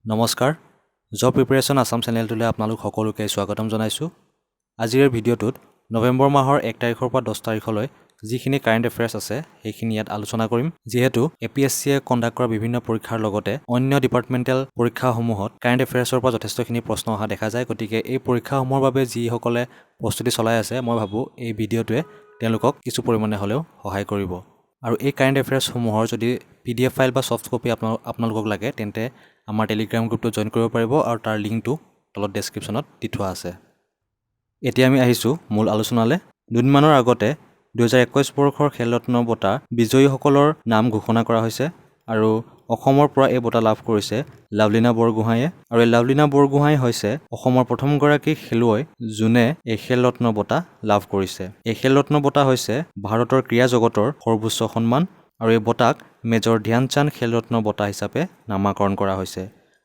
নমস্কাৰ job preparation Assam চেনেলটোলৈ আপোনালোক সকলোকে স্বাগতম জনাইছোঁ। আজিৰ ভিডিঅ'টোত নৱেম্বৰ মাহৰ 1 তাৰিখৰ পৰা 10 তাৰিখলৈ যিখিনি কাৰেণ্ট এফেয়াৰ্ছ আছে সেইখিনি ইয়াত আলোচনা কৰিম। যিহেতু APSCয়ে কণ্ডাক্ট কৰা বিভিন্ন পৰীক্ষাৰ লগতে অন্য ডিপাৰ্টমেণ্টেল পৰীক্ষাসমূহত কাৰেণ্ট এফেয়াৰ্ছৰ পৰা যথেষ্টখিনি প্ৰশ্ন অহা দেখা যায়। গতিকে এই পৰীক্ষাসমূহৰ বাবে যিসকলে প্ৰস্তুতি চলাই আছে মই ভাবোঁ এই ভিডিঅ'টোৱে তেওঁলোকক কিছু পৰিমাণে হ'লেও সহায় কৰিব। আৰু এই কাৰেণ্ট এফেয়াৰ্ছসমূহৰ যদি PDF ফাইল বা ছফ্ট কপি আপোনালোকক লাগে তেন্তে আমাৰ টেলিগ্ৰাম গ্ৰুপটো জইন কৰিব পাৰিব আৰু তাৰ লিংকটো তলত ডেছক্ৰিপশ্যনত দি থোৱা আছে। এতিয়া আমি আহিছোঁ মূল আলোচনালৈ। দুদিনমানৰ আগতে 2021 বৰ্ষৰ খেলৰত্ন বঁটা বিজয়ীসকলৰ নাম ঘোষণা কৰা হৈছে আৰু অসমৰ পৰা এই বঁটা লাভ কৰিছে লাভলীনা বৰগোহাঁইয়ে। আৰু এই লাভলীনা বৰগোহাঁই হৈছে অসমৰ প্ৰথমগৰাকী খেলুৱৈ যোনে এই খেলৰত্ন বঁটা লাভ কৰিছে। এই খেলৰত্ন বঁটা হৈছে ভাৰতৰ ক্ৰীড়া জগতৰ সৰ্বোচ্চ সন্মান আৰু এই বঁটাক মেজৰ ধ্যানচান্দ খেলৰত্ন বঁটা হিচাপে নামাকৰণ কৰা হৈছে।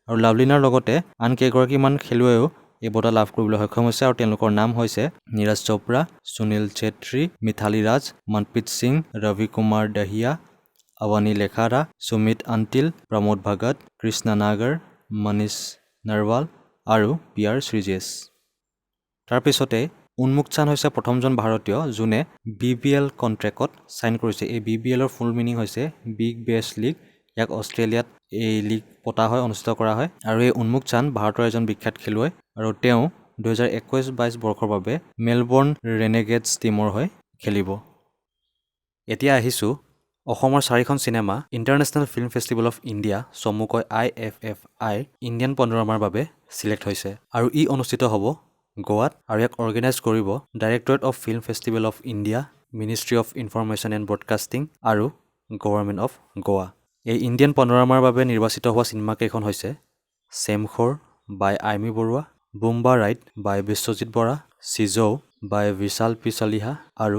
আৰু লাভলীনাৰ লগতে আন কেইগৰাকীমান খেলুৱৈও এই বঁটা লাভ কৰিবলৈ সক্ষম হৈছে আৰু তেওঁলোকৰ নাম হৈছে নীৰজ চোপ্ৰা, সুনীল ছেত্ৰী, মিথালী ৰাজ, মনপ্ৰীত সিং, ৰবি কুমাৰ দহিয়া, আৱানী লেখাৰা, সুমিত আন্টিল, প্ৰমোদ ভগত, কৃষ্ণা নাগৰ, মনীষ নৰৱাল আৰু PR শ্ৰীজেশ। তাৰপিছতে উন্মুক চান হৈছে প্ৰথমজন ভাৰতীয় যোনে BBL কণ্ট্ৰেক্টত ছাইন কৰিছে। এই BBLৰ ফুল মিনিং হৈছে বিগ বেছ লীগ। ইয়াক অষ্ট্ৰেলিয়াত এই লীগ পতা হয়, অনুষ্ঠিত কৰা হয়। আৰু এই উন্মুক চান ভাৰতৰ এজন বিখ্যাত খেলুৱৈ আৰু তেওঁ 2021-22 বৰ্ষৰ বাবে মেলবৰ্ণ ৰেনেগেডছ টীমৰ হৈ খেলিব। এতিয়া আহিছোঁ অসমৰ 4খন cinema International Film Festival of India চমুকৈ IFFI ইণ্ডিয়ান পেনোৰামাৰ বাবে চিলেক্ট হৈছে আৰু ই অনুষ্ঠিত হ'ব গোৱাত আৰু ইয়াক অৰ্গেনাইজ কৰিব directorate of film Festival of India, ministry of information and broadcasting আৰু গভৰ্ণমেণ্ট অফ গোৱা। এই ইণ্ডিয়ান পেনোৰামাৰ বাবে নিৰ্বাচিত হোৱা চিনেমাকেইখন হৈছে চেমখোৰ বাই আইমি বৰুৱা, বুম্বা ৰাইড বাই বিশ্বজিৎ বৰা, চিজৌ বাই বিশাল পি চালিহা আৰু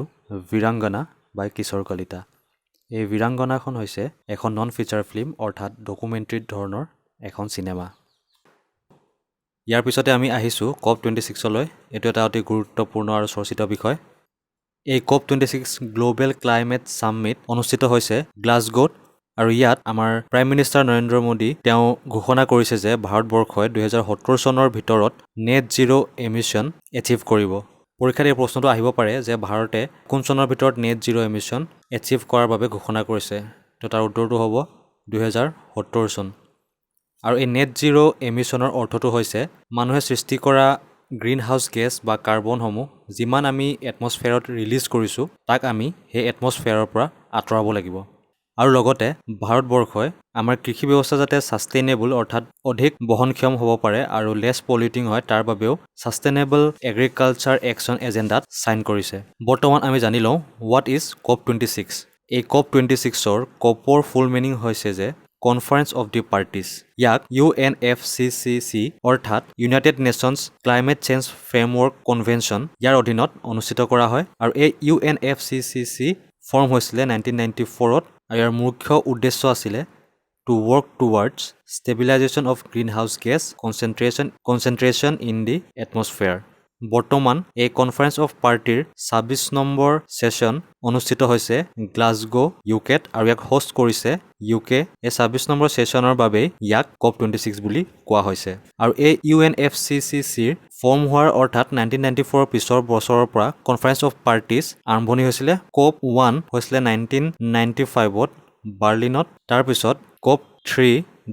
বীৰাংগনা বাই কিশোৰ কলিতা। এই বীৰাংগনাখন হৈছে এখন নন ফিচাৰ ফিল্ম অৰ্থাৎ ডকুমেণ্ট্ৰী ধৰণৰ এখন চিনেমা। ইয়াৰ পিছতে আমি আহিছোঁ COP26লৈ। এইটো এটা অতি গুৰুত্বপূৰ্ণ আৰু চৰ্চিত বিষয়। এই COP26 গ্ল'বেল ক্লাইমেট ছামিট অনুষ্ঠিত হৈছে গ্লাছগোত আৰু ইয়াত আমাৰ প্ৰাইম মিনিষ্টাৰ নৰেন্দ্ৰ মোদী তেওঁ ঘোষণা কৰিছে যে ভাৰতবৰ্ষই 2070 চনৰ ভিতৰত নেট জিৰ' এমিশ্যন এচিভ কৰিব। পৰীক্ষাত এই প্ৰশ্নটো আহিব পাৰে যে ভাৰতে কোন চনৰ ভিতৰত নেট জিৰ' এমিশ্যন এচিভ কৰাৰ বাবে ঘোষণা কৰিছে। তো তাৰ উত্তৰটো হ'ব 2070 চন। আৰু এই নেট জিৰ' এমিশ্যনৰ অৰ্থটো হৈছে মানুহে সৃষ্টি কৰা গ্ৰীণ হাউচ গেছ বা কাৰ্বনসমূহ যিমান আমি এটমছফেয়াৰত ৰিলিজ কৰিছোঁ তাক আমি সেই এটমছফেয়াৰৰ পৰা আঁতৰাব লাগিব। আৰু লগতে ভাৰতবৰ্ষই আমাৰ কৃষি ব্যৱস্থা যাতে ছাষ্টেইনেবল অৰ্থাৎ অধিক বহনক্ষম হ'ব পাৰে আৰু লেছ পলিউটিং হয় তাৰ বাবেও ছাষ্টেইনেবল এগ্ৰিকালচাৰ একশ্যন এজেণ্ডাত ছাইন কৰিছে। বৰ্তমান আমি জানি লওঁ হোৱাট ইজ COP26। এই COP26ৰ কপৰ ফুল মিনিং হৈছে যে কনফাৰেন্স অফ দি পাৰ্টিজ। ইয়াক UNFCCC অৰ্থাৎ United Nations climate change framework convention ইয়াৰ অধীনত অনুষ্ঠিত কৰা হয়। আৰু এই UNFCCC ফৰ্ম হৈছিলে 1994ত আৰু ইয়াৰ মুখ্য উদ্দেশ্য আছিলে to work towards stabilisation of green house gas concentration in the atmosphere. বৰ্তমান এই কনফাৰেন্স অফ পাৰ্টিৰ 26 নম্বৰ ছেছন অনুষ্ঠিত হৈছে গ্লাছগো ইউকেত আৰু ইয়াক হোষ্ট কৰিছে UK। এই 26 নম্বৰ ছেছনৰ বাবেই ইয়াক COP26 বুলি কোৱা হৈছে। আৰু এই UNFCCCৰ ফৰ্ম হোৱাৰ অৰ্থাৎ 1994 পিছৰ বছৰৰ পৰা কনফাৰেন্স অফ পাৰ্টিজ আৰম্ভণি হৈছিলে। COP1 হৈছিলে 1995ত বাৰ্লিনত। তাৰপিছত COP3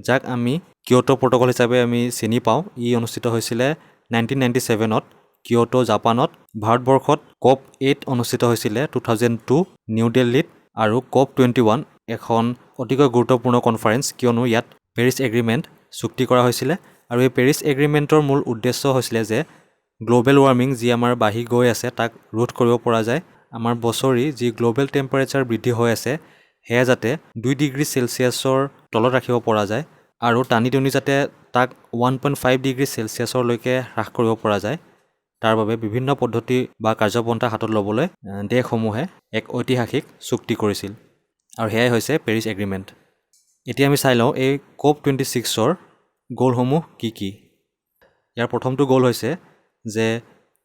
যাক আমি কিয়োটো প্ৰট'কল হিচাপে আমি চিনি পাওঁ ই অনুষ্ঠিত হৈছিলে 1997ত কিয়োটো জাপানত। ভাৰতবৰ্ষত COP8 অনুষ্ঠিত হৈছিলে 2002 নিউ দিল্লীত। আৰু COP21 এখন অতিকৈ গুৰুত্বপূৰ্ণ কনফাৰেন্স কিয়নো ইয়াত পেৰিছ এগ্ৰিমেণ্ট চুক্তি কৰা হৈছিলে। আৰু এই পেৰিছ এগ্ৰিমেণ্টৰ মূল উদ্দেশ্য হৈছিলে যে গ্ল'বেল ৱাৰ্মিং যি আমাৰ বাঢ়ি গৈ আছে তাক ৰোধ কৰিব পৰা যায়। আমাৰ বছৰি যি গ্ল'বেল টেম্পাৰেচাৰ বৃদ্ধি হৈ আছে সেয়া যাতে 2 ডিগ্ৰী চেলছিয়াছৰ তলত ৰাখিব পৰা যায় আৰু টানি টুনি যাতে তাক 1.5 ডিগ্ৰী চেলছিয়াছৰলৈকে হ্ৰাস কৰিব পৰা যায় তাৰ বাবে বিভিন্ন পদ্ধতি বা কাৰ্যপন্থা হাতত ল'বলৈ দেশসমূহে এক ঐতিহাসিক চুক্তি কৰিছিল আৰু সেয়াই হৈছে পেৰিছ এগ্ৰিমেণ্ট। এতিয়া আমি চাই লওঁ এই COP26ৰ গ'লসমূহ কি কি। ইয়াৰ প্ৰথমটো গ'ল হৈছে যে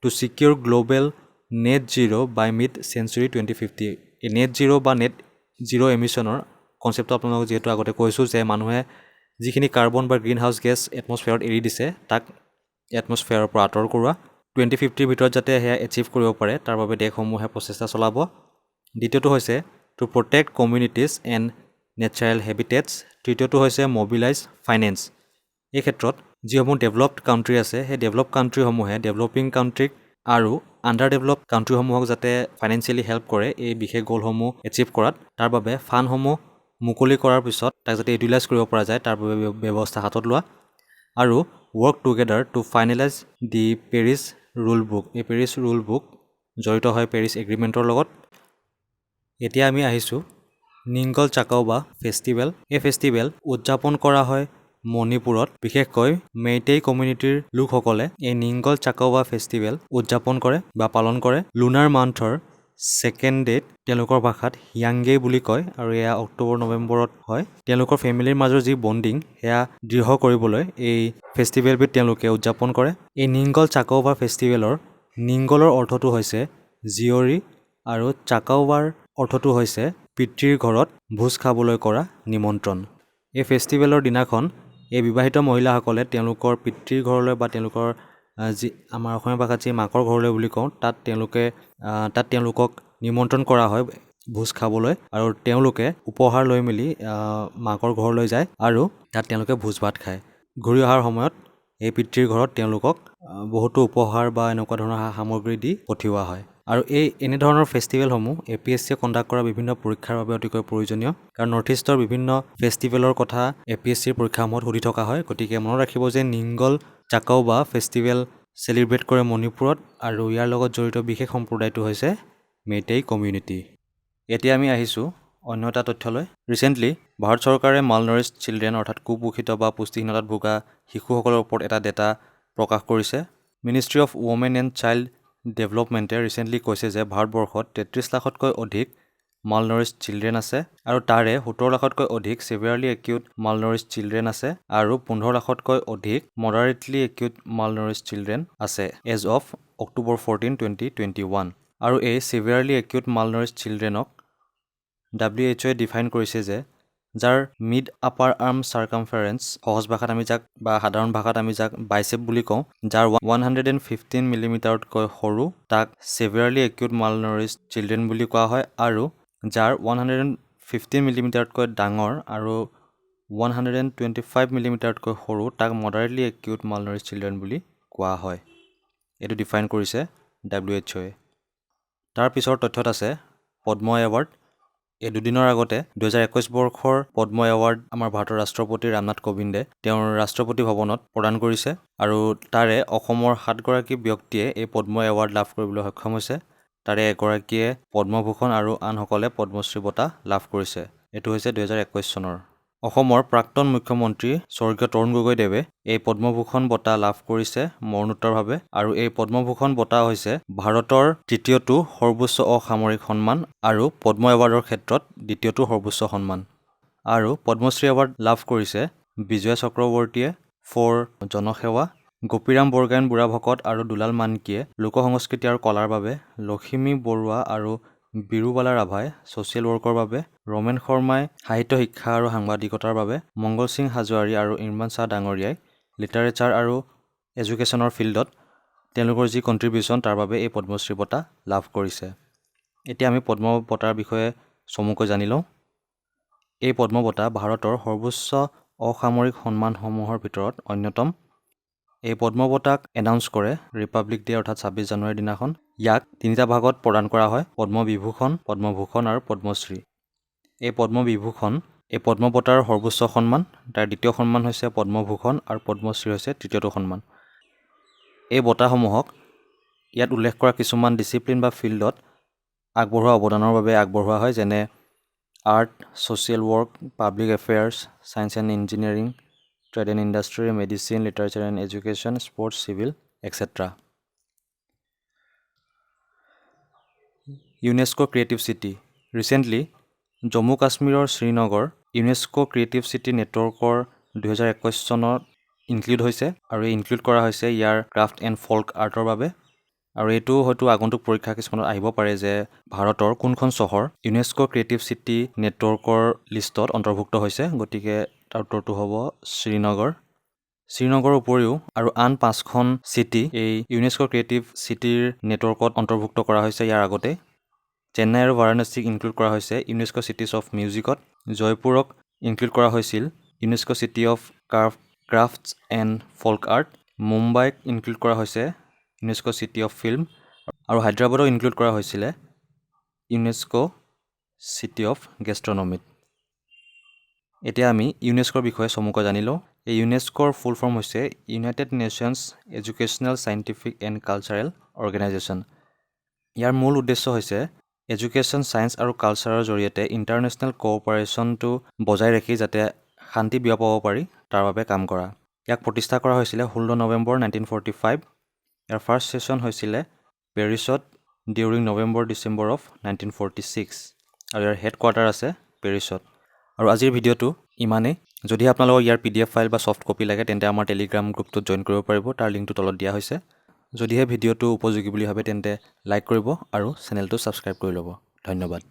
to secure global net zero' by mid century 2050। এই নেট জিৰ' বা নেট জিৰ' এমিশ্যনৰ কনচেপ্টটো আপোনালোকক যিহেতু আগতে কৈছোঁ যে মানুহে যিখিনি কাৰ্বন বা গ্ৰীণ হাউচ গেছ এটমছফেয়াৰত এৰি দিছে তাক এটমছফেয়াৰৰ পৰা আঁতৰ কৰোৱা 2050ৰ ভিতৰত যাতে সেয়া এচিভ কৰিব পাৰে তাৰ বাবে দেশসমূহে প্ৰচেষ্টা চলাব। দ্বিতীয়টো হৈছে to protect communities and natural habitats. তৃতীয়টো হৈছে মবিলাইজ ফাইনেন্স। এই ক্ষেত্ৰত যিসমূহ ডেভেলপড কাণ্ট্ৰি আছে সেই ডেভেলপ কাণ্ট্ৰিসমূহে ডেভেলপিং কাণ্ট্ৰিক আৰু আণ্ডাৰ ডেভেলপ কাণ্ট্ৰিসমূহক যাতে ফাইনেন্সিয়েলি হেল্প কৰে এই বিশেষ গ'লসমূহ এচিভ কৰাত, তাৰ বাবে ফাণ্ডসমূহ মুকলি কৰাৰ পিছত তাক যাতে ইউটিলাইজ কৰিব পৰা যায় তাৰ বাবে ব্যৱস্থা হাতত লোৱা, আৰু ৱৰ্ক টুগেডাৰ টু ফাইনেলাইজ দি পেৰিছ ৰুল বুক। এই পেৰিছ ৰুল বুক জড়িত হয় পেৰিছ এগ্ৰিমেণ্টৰ লগত। এতিয়া আমি আহিছোঁ নিংগল চাকাওবা ফেষ্টিভেল। এই ফেষ্টিভেল উদযাপন কৰা হয় মণিপুৰত, বিশেষকৈ মেইটেই কমিউনিটিৰ লোকসকলে এই নিংগল চাকাওবা ফেষ্টিভেল উদযাপন কৰে বা পালন কৰে। লুনাৰ মান্থৰ ছেকেণ্ড ডেত তেওঁলোকৰ ভাষাত হিয়াংগে বুলি কয় আৰু এয়া অক্টোবৰ-নৱেম্বৰত হয়। তেওঁলোকৰ ফেমিলিৰ মাজৰ যি বণ্ডিং সেয়া দৃঢ় কৰিবলৈ এই ফেষ্টিভেলবিধ তেওঁলোকে উদযাপন কৰে। এই নিংগল চাকাওবা ফেষ্টিভেলৰ নিংগলৰ অৰ্থটো হৈছে জীয়ৰী আৰু চাকাওবাৰ অৰ্থটো হৈছে পিতৃৰ ঘৰত ভোজ খাবলৈ কৰা নিমন্ত্ৰণ। এই ফেষ্টিভেলৰ দিনাখন এই বিবাহিত মহিলাসকলে তেওঁলোকৰ পিতৃৰ ঘৰলৈ বা তেওঁলোকৰ যি আমাৰ অসমীয়া ভাষাত যি মাকৰ ঘৰলৈ বুলি কওঁ তাত তেওঁলোকক নিমন্ত্ৰণ কৰা হয় ভোজ খাবলৈ, আৰু তেওঁলোকে উপহাৰ লৈ মেলি মাকৰ ঘৰলৈ যায় আৰু তাত তেওঁলোকে ভোজ ভাত খায়। ঘূৰি অহাৰ সময়ত এই পিতৃৰ ঘৰত তেওঁলোকক বহুতো উপহাৰ বা এনেকুৱা ধৰণৰ সামগ্ৰী দি পঠিওৱা হয়। আৰু এনেধৰণৰ ফেষ্টিভেলসমূহ APSCয়ে কণ্ডাক্ট কৰা বিভিন্ন পৰীক্ষাৰ বাবে অতিকৈ প্ৰয়োজনীয়, কাৰণ নৰ্থ ইষ্টৰ বিভিন্ন ফেষ্টিভেলৰ কথা APSCৰ পৰীক্ষাসমূহত সুধি থকা হয়। গতিকে মনত ৰাখিব যে নিংগল চাকাওবা ফেষ্টিভেল চেলিব্ৰেট কৰে মণিপুৰত, আৰু ইয়াৰ লগত জড়িত বিশেষ সম্প্ৰদায়টো হৈছে মেইটেই কমিউনিটি। এতিয়া আমি আহিছোঁ অন্য এটা তথ্যলৈ। ৰিচেণ্টলি ভাৰত চৰকাৰে মালনাৰিছড চিলড্ৰেন অৰ্থাৎ কুপোষিত বা পুষ্টিহীনতাত ভোগা শিশুসকলৰ ওপৰত এটা ডেটা প্ৰকাশ কৰিছে। Ministry of women and child ডেভেলপমেণ্টে ৰিচেণ্টলি কৈছে যে ভাৰতবৰ্ষত 33 লাখতকৈ অধিক মালনাৰিছড চিলড্ৰেন আছে, আৰু তাৰে 17 লাখতকৈ অধিক ছিভিয়াৰলি একিউট মালনাৰিছড চিলড্ৰেন আছে, আৰু 15 লাখতকৈ অধিক মডাৰেটলি একিউট মালনাৰিছড চিলড্ৰেন আছে এজ অফ অক্টোবৰ 14, 2021। আৰু এই ছিভিয়াৰলি একিউট মালনাৰিছড চিলড্ৰেনক WHOয়ে ডিফাইন কৰিছে যে যাৰ মিড আপাৰ আৰ্ম চাৰ্কামফাৰেঞ্চ, সহজ ভাষাত আমি যাক বা সাধাৰণ ভাষাত আমি যাক বাইচেপ বুলি কওঁ, যাৰ 115 মিলিমিটাৰতকৈ সৰু তাক ছিভিয়াৰলি একিউট মালনাৰিছড চিলড্ৰেন বুলি কোৱা হয়, আৰু যাৰ 115 মিলিমিটাৰতকৈ ডাঙৰ আৰু 125 মিলিমিটাৰতকৈ সৰু তাক মডাৰেটলি একিউট মালনাৰিছড চিলড্ৰেন বুলি কোৱা হয়। এইটো ডিফাইন কৰিছে WHOয়ে। তাৰ পিছৰ তথ্যত আছে পদ্ম এৱাৰ্ড। এই দুদিনৰ আগতে 2021 বৰ্ষৰ পদ্ম এৱাৰ্ড আমাৰ ভাৰতৰ ৰাষ্ট্ৰপতি ৰামনাথ কোবিন্দে তেওঁৰ ৰাষ্ট্ৰপতি ভৱনত প্ৰদান কৰিছে, আৰু তাৰে অসমৰ 7 গৰাকী ব্যক্তিয়ে এই পদ্ম এৱাৰ্ড লাভ কৰিবলৈ সক্ষম হৈছে। তাৰে এগৰাকীয়ে পদ্মভূষণ আৰু আনসকলে পদ্মশ্ৰী বঁটা লাভ কৰিছে। এইটো হৈছে 2021 চনৰ। অসমৰ প্ৰাক্তন মুখ্যমন্ত্ৰী স্বৰ্গীয় তৰুণ গগৈদেৱে এই পদ্মভূষণ বঁটা লাভ কৰিছে মৰণোত্তৰভাৱে, আৰু এই পদ্মভূষণ বঁটা হৈছে ভাৰতৰ তৃতীয়টো সৰ্বোচ্চ অসামৰিক সন্মান আৰু পদ্ম এৱাৰ্ডৰ ক্ষেত্ৰত দ্বিতীয়টো সৰ্বোচ্চ সন্মান। আৰু পদ্মশ্ৰী এৱাৰ্ড লাভ কৰিছে বিজয় চক্ৰৱৰ্তীয়ে ফৰ জনসেৱা, গোপীৰাম বৰগায়ন বুঢ়াভকত আৰু দুলাল মানকীয়ে লোকসংস্কৃতি আৰু কলাৰ বাবে, লখিমী বৰুৱা আৰু বিৰুবালা ৰাভাই ছ'চিয়েল ৱৰ্কৰ বাবে, ৰমেন শৰ্মাই সাহিত্য শিক্ষা আৰু সাংবাদিকতাৰ বাবে, মংগল সিং হাজোৱাৰী আৰু ইমৰান শ্বাহ ডাঙৰীয়াই লিটাৰেচাৰ আৰু এডুকেশ্যনৰ ফিল্ডত তেওঁলোকৰ যি কণ্ট্ৰিবিউশ্যন তাৰ বাবে এই পদ্মশ্ৰী বঁটা লাভ কৰিছে। এতিয়া আমি পদ্ম বঁটাৰ বিষয়ে চমুকৈ জানি লওঁ। এই পদ্ম বঁটা ভাৰতৰ সৰ্বোচ্চ অসামৰিক সন্মানসমূহৰ ভিতৰত অন্যতম। এই পদ্ম বঁটাক এনাউন্স কৰে ৰিপাব্লিক ডে অৰ্থাৎ 26 জানুৱাৰীৰ দিনাখন। ইয়াক 3টা ভাগত প্ৰদান কৰা হয়: পদ্মবিভূষণ, পদ্মভূষণ আৰু পদ্মশ্ৰী। এই পদ্মবিভূষণ এই পদ্ম বঁটাৰ সৰ্বোচ্চ সন্মান, তাৰ দ্বিতীয় সন্মান হৈছে পদ্মভূষণ, আৰু পদ্মশ্ৰী হৈছে তৃতীয়টো সন্মান। এই বঁটাসমূহক ইয়াত উল্লেখ কৰা কিছুমান ডিচিপ্লিন বা ফিল্ডত আগবঢ়োৱা অৱদানৰ বাবে আগবঢ়োৱা হয়, যেনে art, social work, public affairs, science and engineering, trade and industry, medicine, literature and education, sports, civil, etcetera. UNESCO creative city. Recently Jammu কাশ্মীৰৰ শ্ৰীনগৰ ইউনেস্কো ক্ৰিয়েটিভ চিটি নেটৱৰ্কৰ 2021 চনত ইনক্লুড হৈছে, আৰু এই ইনক্লুড কৰা হৈছে ইয়াৰ ক্ৰাফ্ট এণ্ড ফল্ক আৰ্টৰ বাবে। আৰু এইটো হয়তো আগন্তুক পৰীক্ষা কিছুমানত আহিব পাৰে যে ভাৰতৰ কোনখন চহৰ ইউনেস্কো ক্ৰিয়েটিভ চিটি নেটৱৰ্কৰ লিষ্টত অন্তৰ্ভুক্ত হৈছে। গতিকে তাৰ উত্তৰটো হ'ব শ্ৰীনগৰ। শ্ৰীনগৰৰ উপৰিও আৰু আন 5খন চিটি এই ইউনেস্কো ক্ৰিয়েটিভ চিটিৰ নেটৱৰ্কত অন্তৰ্ভুক্ত কৰা হৈছে ইয়াৰ আগতে। চেন্নাই আৰু বাৰাণসীক ইনক্লুড কৰা হৈছে ইউনেস্কো চিটিজ অফ মিউজিকত। জয়পুৰক ইনক্লুড কৰা হৈছিল UNESCO city of crafts and folk art. মুম্বাইক ইনক্লুড কৰা হৈছে ইউনেস্কো চিটি অফ ফিল্ম আৰু হায়দৰাবাদক ইনক্লুড কৰা হৈছিলে ইউনেস্কো চিটি অফ গেষ্ট্ৰনমিত। এতিয়া আমি ইউনেস্কোৰ বিষয়ে চমুকৈ জানি লওঁ। এই ইউনেস্কোৰ ফুল ফৰ্ম হৈছে United Nations Educational Scientific and Cultural Organization. ইয়াৰ মূল উদ্দেশ্য হৈছে এডুকেশ্যন, ছায়েন্স আৰু কালচাৰৰ জৰিয়তে ইণ্টাৰনেশ্যনেল কোঅপাৰেশ্যনটো বজাই ৰাখি যাতে শান্তি বিয়পাব পাৰি তাৰ বাবে কাম কৰা। ইয়াক প্ৰতিষ্ঠা কৰা হৈছিলে 16 নৱেম্বৰ 1945। ইয়াৰ ফাৰ্ষ্ট ছেছন হৈছিলে পেৰিছত ডিউৰিং নৱেম্বৰ-ডিচেম্বৰ অফ 1946 আৰু ইয়াৰ হেডকোৱাৰ্টাৰ আছে পেৰিছত। আৰু আজিৰ ভিডিঅ'টো ইমানেই। যদি আপোনালোকক ইয়াৰ PDF ফাইল বা ছফ্ট কপি লাগে তেন্তে আমাৰ টেলিগ্ৰাম গ্ৰুপটোত জইন কৰিব পাৰিব, তাৰ লিংকটো তলত দিয়া হৈছে। যদিহে ভিডিঅ'টো উপযোগী বুলি ভাবে তেন্তে লাইক কৰিব আৰু চেনেলটো ছাবস্ক্ৰাইব কৰি ল'ব। ধন্যবাদ।